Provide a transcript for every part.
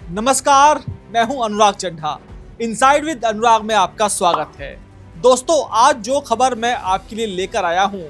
नमस्कार, मैं हूं अनुराग चड्ढा। इनसाइड विद अनुराग में आपका स्वागत है। दोस्तों, आज जो खबर मैं आपके लिए लेकर आया हूं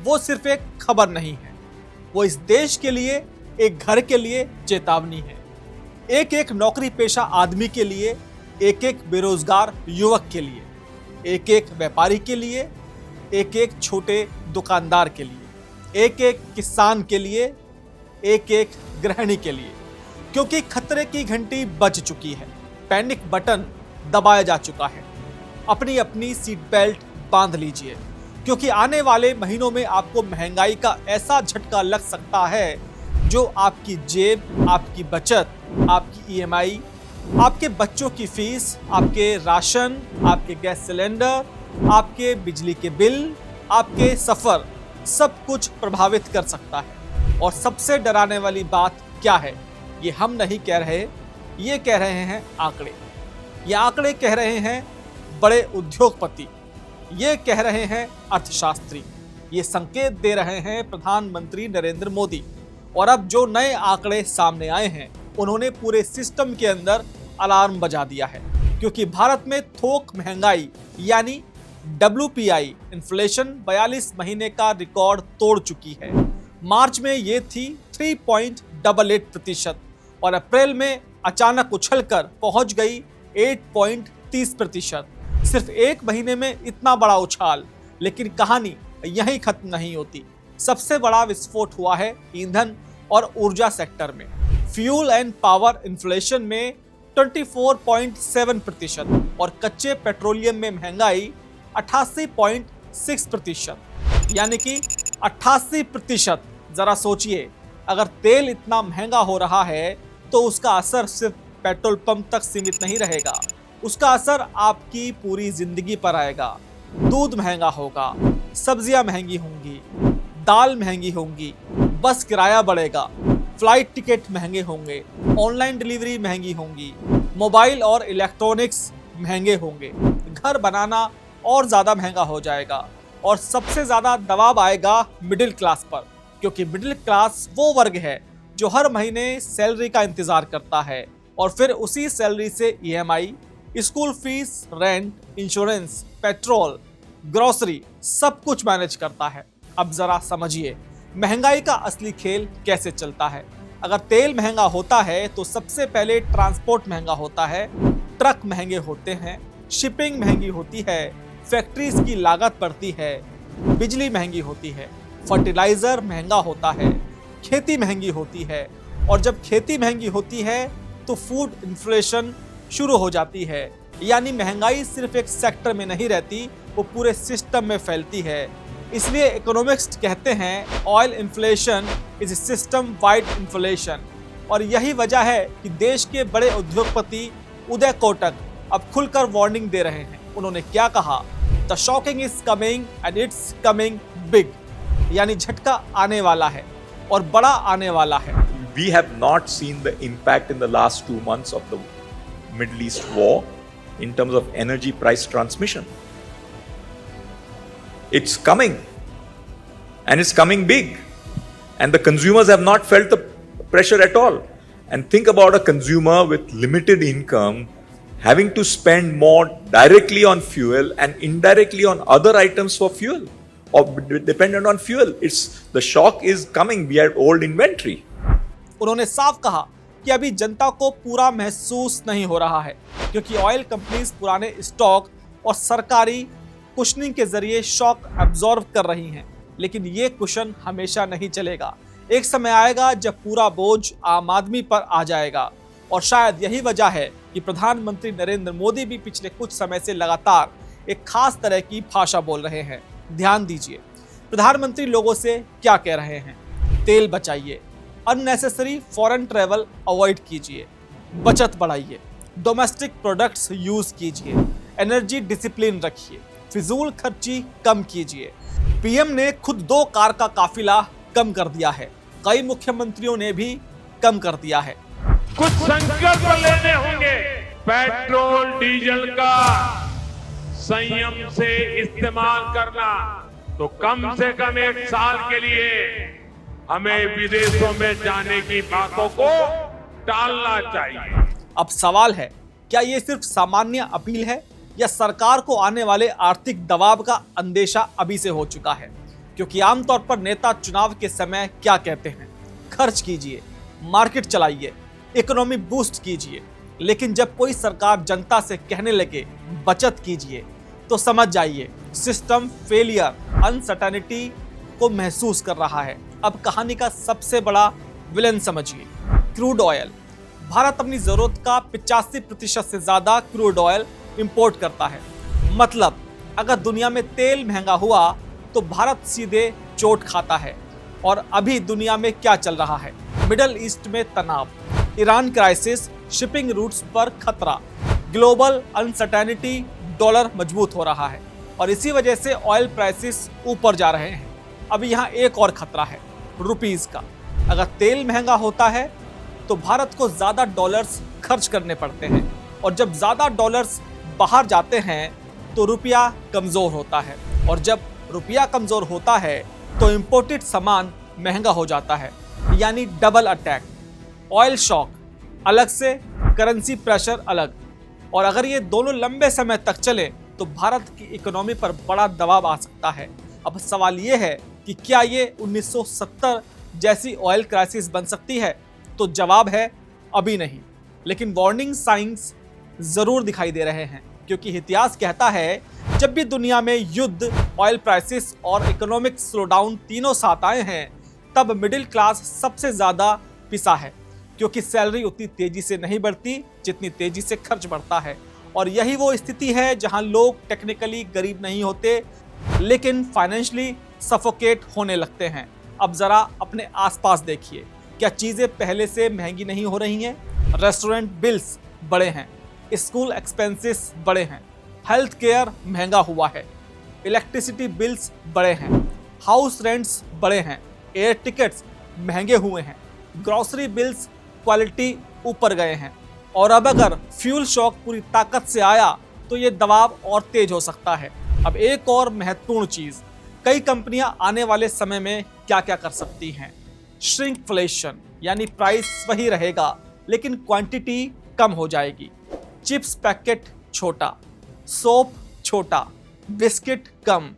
वो सिर्फ एक खबर नहीं है, वो इस देश के लिए, एक घर के लिए चेतावनी है। एक एक नौकरी पेशा आदमी के लिए, एक एक बेरोजगार युवक के लिए, एक एक व्यापारी के लिए, एक एक छोटे दुकानदार के लिए, एक एक किसान के लिए, एक एक गृहिणी के लिए, क्योंकि खतरे की घंटी बज चुकी है। पैनिक बटन दबाया जा चुका है। अपनी अपनी सीट बेल्ट बांध लीजिए, क्योंकि आने वाले महीनों में आपको महंगाई का ऐसा झटका लग सकता है जो आपकी जेब, आपकी बचत, आपकी ईएमआई, आपके बच्चों की फीस, आपके राशन, आपके गैस सिलेंडर, आपके बिजली के बिल, आपके सफर, सब कुछ प्रभावित कर सकता है। और सबसे डराने वाली बात क्या है? ये हम नहीं कह रहे, ये कह रहे हैं आंकड़े। ये आंकड़े कह रहे हैं बड़े उद्योगपति, ये कह रहे हैं अर्थशास्त्री, ये संकेत दे रहे हैं प्रधानमंत्री नरेंद्र मोदी। और अब जो नए आंकड़े सामने आए हैं, उन्होंने पूरे सिस्टम के अंदर अलार्म बजा दिया है, क्योंकि भारत में थोक महंगाई यानी WPI इन्फ्लेशन 42 महीने का रिकॉर्ड तोड़ चुकी है। मार्च में ये थी 3.88% और अप्रैल में अचानक उछलकर पहुंच गई 8.30%। सिर्फ एक महीने में इतना बड़ा उछाल, लेकिन कहानी यहीं खत्म नहीं होती। सबसे बड़ा विस्फोट हुआ है ईंधन और ऊर्जा सेक्टर में। फ्यूल एंड पावर इन्फ्लेशन में 24.7% और कच्चे पेट्रोलियम में महंगाई 88.6%, यानी कि 88%। जरा सोचिए, अगर तेल इतना महंगा हो रहा है तो उसका असर सिर्फ पेट्रोल पंप तक सीमित नहीं रहेगा, उसका असर आपकी पूरी जिंदगी पर आएगा। दूध महंगा होगा, सब्जियां महंगी होंगी, दाल महंगी होंगी, बस किराया बढ़ेगा, फ्लाइट टिकट महंगे होंगे, ऑनलाइन डिलीवरी महंगी होंगी, मोबाइल और इलेक्ट्रॉनिक्स महंगे होंगे, घर बनाना और ज़्यादा महंगा हो जाएगा। और सबसे ज़्यादा दबाव आएगा मिडिल क्लास पर, क्योंकि मिडिल क्लास वो वर्ग है जो हर महीने सैलरी का इंतजार करता है और फिर उसी सैलरी से EMI, school fees, rent, insurance, petrol, grocery सब कुछ मैनेज करता है। अब जरा समझिए महंगाई का असली खेल कैसे चलता है। अगर तेल महंगा होता है तो सबसे पहले ट्रांसपोर्ट महंगा होता है, ट्रक महंगे होते हैं, शिपिंग महंगी होती है, फैक्ट्रीज की लागत बढ़ती है, बिजली महंगी होती है, फर्टिलाइजर महंगा होता है, खेती महंगी होती है। और जब खेती महंगी होती है तो फूड इन्फ्लेशन शुरू हो जाती है, यानी महंगाई सिर्फ एक सेक्टर में नहीं रहती, वो पूरे सिस्टम में फैलती है। इसलिए इकोनॉमिस्ट कहते हैं oil inflation is system wide inflation. और यही वजह है कि देश के बड़े उद्योगपति उदय कोटक अब खुलकर वार्निंग दे रहे हैं। उन्होंने क्या कहा? The shocking is coming and it's coming big, यानी झटका आने वाला है और बड़ा आने वाला है। We have not seen the impact in the last 2 months of the Middle East war in terms of energy price transmission. It's coming, and it's coming big, and the consumers have not felt the pressure at all. And think about a consumer with limited income having to spend more directly on fuel and indirectly on other items for fuel, or dependent on fuel. The shock is coming. We are old inventory. उन्होंने साफ कहा कि अभी जनता को पूरा महसूस नहीं हो रहा है, क्योंकि ऑयल कंपनीज पुराने स्टॉक और सरकारी कुशनिंग के जरिए शॉक एब्जॉर्ब कर रही हैं। लेकिन ये कुशन हमेशा नहीं चलेगा। एक समय आएगा जब पूरा बोझ आम आदमी पर आ जाएगा। और शायद यही वजह है कि प्रधानमंत्री नरेंद्र मोदी भी पिछले कुछ समय से लगातार एक खास तरह की भाषा बोल रहे हैं। ध्यान दीजिए, प्रधानमंत्री लोगों से क्या कह रहे हैं? तेल बचाइए, अननेसेसरी फॉरेन ट्रैवल अवॉइड कीजिए, बचत बढ़ाइए, डोमेस्टिक प्रोडक्ट्स यूज कीजिए, एनर्जी डिसिप्लिन रखिए, फिजूल खर्ची कम कीजिए। पीएम ने खुद 2 कार का काफिला कम कर दिया है, कई मुख्यमंत्रियों ने भी कम कर दिया है। कुछ संकल्प लेने होंगे। पेट्रोल डीजल का संयम से इस्तेमाल करना, तो कम से कम 1 साल के लिए हमें विदेशों में जाने की बातों को टालना चाहिए। अब सवाल है, क्या ये सिर्फ सामान्य अपील है या सरकार को आने वाले आर्थिक दबाव का अंदेशा अभी से हो चुका है? क्योंकि आमतौर पर नेता चुनाव के समय क्या कहते हैं, खर्च कीजिए, मार्केट चलाइए, इकोनॉमी बूस्ट कीजिए, लेकिन जब कोई सरकार जनता से कहने लगे बचत कीजिए तो समझ जाइए सिस्टम फेलियर, अनसर्टेनिटी को महसूस कर रहा है। अब कहानी का सबसे बड़ा विलन समझिए, क्रूड ऑयल। भारत अपनी जरूरत का 85% से ज्यादा क्रूड ऑयल इंपोर्ट करता है। मतलब अगर दुनिया में तेल महंगा हुआ तो भारत सीधे चोट खाता है। और अभी दुनिया में क्या चल रहा है? मिडल ईस्ट में तनाव, ईरान क्राइसिस, शिपिंग रूट्स पर खतरा, ग्लोबल अनसर्टेनिटी, डॉलर मजबूत हो रहा है और इसी वजह से ऑयल प्राइसेस ऊपर जा रहे हैं। अभी यहाँ एक और खतरा है, रुपीस का। अगर तेल महंगा होता है तो भारत को ज्यादा डॉलर्स खर्च करने पड़ते हैं और जब ज्यादा डॉलर्स बाहर जाते हैं तो रुपया कमजोर होता है और जब रुपया कमजोर होता है तो इंपोर्टेड सामान महंगा हो जाता है, यानी डबल अटैक। ऑयल शॉक अलग से, करेंसी प्रेशर अलग। और अगर ये दोनों लंबे समय तक चले तो भारत की इकोनॉमी पर बड़ा दबाव आ सकता है। अब सवाल ये है कि क्या ये 1970 जैसी ऑयल क्राइसिस बन सकती है? तो जवाब है अभी नहीं, लेकिन वार्निंग साइंस जरूर दिखाई दे रहे हैं, क्योंकि इतिहास कहता है जब भी दुनिया में युद्ध, ऑयल प्राइसेस और इकोनॉमिक स्लोडाउन तीनों साथ आए हैं तब मिडिल क्लास सबसे ज्यादा पिसा है, क्योंकि सैलरी उतनी तेजी से नहीं बढ़ती जितनी तेजी से खर्च बढ़ता है। और यही वो स्थिति है जहां लोग टेक्निकली गरीब नहीं होते लेकिन फाइनेंशियली सफोकेट होने लगते हैं। अब जरा अपने आसपास देखिए, क्या चीजें पहले से महंगी नहीं हो रही हैं? रेस्टोरेंट बिल्स बड़े हैं, स्कूल एक्सपेंसेस बड़े हैं, हेल्थ केयर महंगा हुआ है, इलेक्ट्रिसिटी बिल्स बड़े हैं, हाउस रेंट्स बड़े हैं, एयर टिकट्स महंगे हुए हैं, ग्रोसरी बिल्स क्वालिटी ऊपर गए हैं। और अब अगर फ्यूल शॉक पूरी ताकत से आया तो ये दबाव और तेज हो सकता है। अब एक और महत्वपूर्ण चीज, कई कंपनियां आने वाले समय में क्या क्या कर सकती हैं? श्रिंकफ्लेशन, यानी प्राइस वही रहेगा लेकिन क्वांटिटी कम हो जाएगी। चिप्स पैकेट छोटा, सोप छोटा, बिस्किट कम,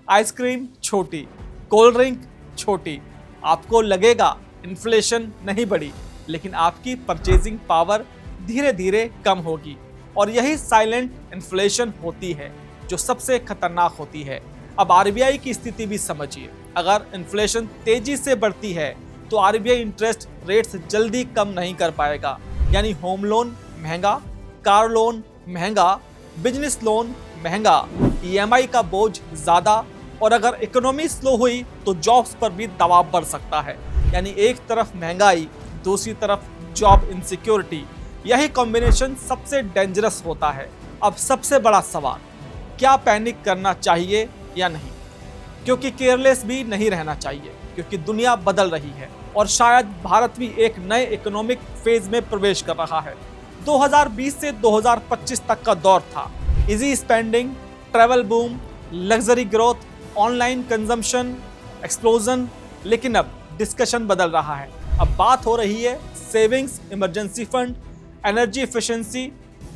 आइसक्रीम छोटी, कोल्ड ड्रिंक छोटी। आपको लगेगा इन्फ्लेशन नहीं बढ़ी, लेकिन आपकी परचेजिंग पावर धीरे धीरे कम होगी और यही साइलेंट इन्फ्लेशन होती है जो सबसे खतरनाक होती है। अब आरबीआई की स्थिति भी समझिए, अगर इन्फ्लेशन तेजी से बढ़ती है तो आरबीआई इंटरेस्ट रेट्स जल्दी कम नहीं कर पाएगा, यानी होम लोन महंगा, कार लोन महंगा, बिजनेस लोन महंगा, ईएमआई का बोझ ज्यादा। और अगर इकोनॉमी स्लो हुई तो जॉब्स पर भी दबाव बढ़ सकता है, यानी एक तरफ महंगाई, दूसरी तरफ जॉब इनसिक्योरिटी। यही कॉम्बिनेशन सबसे डेंजरस होता है। अब सबसे बड़ा सवाल, क्या पैनिक करना चाहिए या नहीं? क्योंकि केयरलेस भी नहीं रहना चाहिए, क्योंकि दुनिया बदल रही है और शायद भारत भी एक नए इकोनॉमिक फेज में प्रवेश कर रहा है। 2020 से 2025 तक का दौर था easy spending, travel boom, luxury growth, online consumption explosion. लेकिन अब डिस्कशन बदल रहा है। अब बात हो रही है savings, emergency fund, energy efficiency,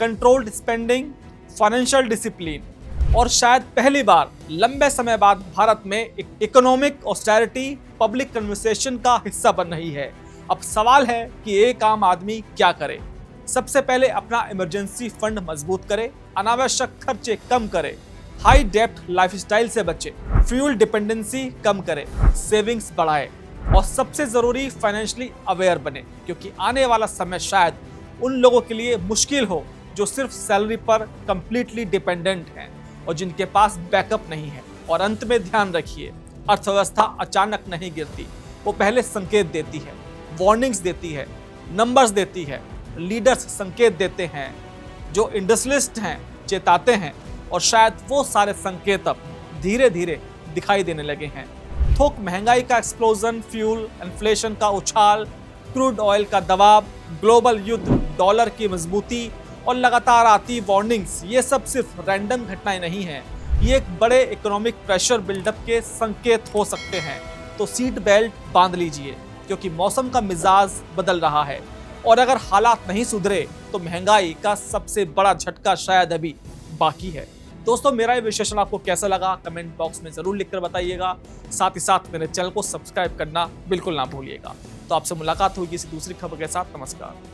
controlled spending, financial discipline. और शायद पहली बार लंबे समय बाद भारत में इकोनॉमिक ऑस्टेरिटी पब्लिक कन्वर्सेशन का हिस्सा बन रही है। अब सवाल है कि एक आम आदमी क्या करे? सबसे पहले अपना इमरजेंसी फंड मजबूत करे, अनावश्यक खर्चे कम करे, हाई डेप्ट लाइफस्टाइल से बचे, फ्यूल डिपेंडेंसी कम करे, सेविंग्स बढ़ाए और सबसे जरूरी फाइनेंशियली अवेयर बने, क्योंकि आने वाला समय शायद उन लोगों के लिए मुश्किल हो जो सिर्फ सैलरी पर कंप्लीटली डिपेंडेंट हैं और जिनके पास बैकअप नहीं है। और अंत में ध्यान रखिए, अर्थव्यवस्था अचानक नहीं गिरती, वो पहले संकेत देती है, वार्निंग्स देती है, नंबर्स देती है, लीडर्स संकेत देते हैं, जो इंडस्ट्रियलिस्ट हैं चेताते हैं और शायद वो सारे संकेत अब धीरे धीरे दिखाई देने लगे हैं। थोक महंगाई का एक्सप्लोजन, फ्यूल इन्फ्लेशन का उछाल, क्रूड ऑयल का दबाव, ग्लोबल युद्ध, डॉलर की मजबूती और लगातार आती वार्निंग्स, ये सब सिर्फ रैंडम घटनाएं नहीं हैं, ये एक बड़े इकोनॉमिक प्रेशर बिल्डअप के संकेत हो सकते हैं। तो सीट बेल्ट बांध लीजिए, क्योंकि मौसम का मिजाज बदल रहा है और अगर हालात नहीं सुधरे तो महंगाई का सबसे बड़ा झटका शायद अभी बाकी है। दोस्तों, मेरा ये विश्लेषण आपको कैसा लगा कमेंट बॉक्स में जरूर लिखकर बताइएगा। साथ ही साथ मेरे चैनल को सब्सक्राइब करना बिल्कुल ना भूलिएगा। तो आपसे मुलाकात होगी किसी दूसरी खबर के साथ। नमस्कार।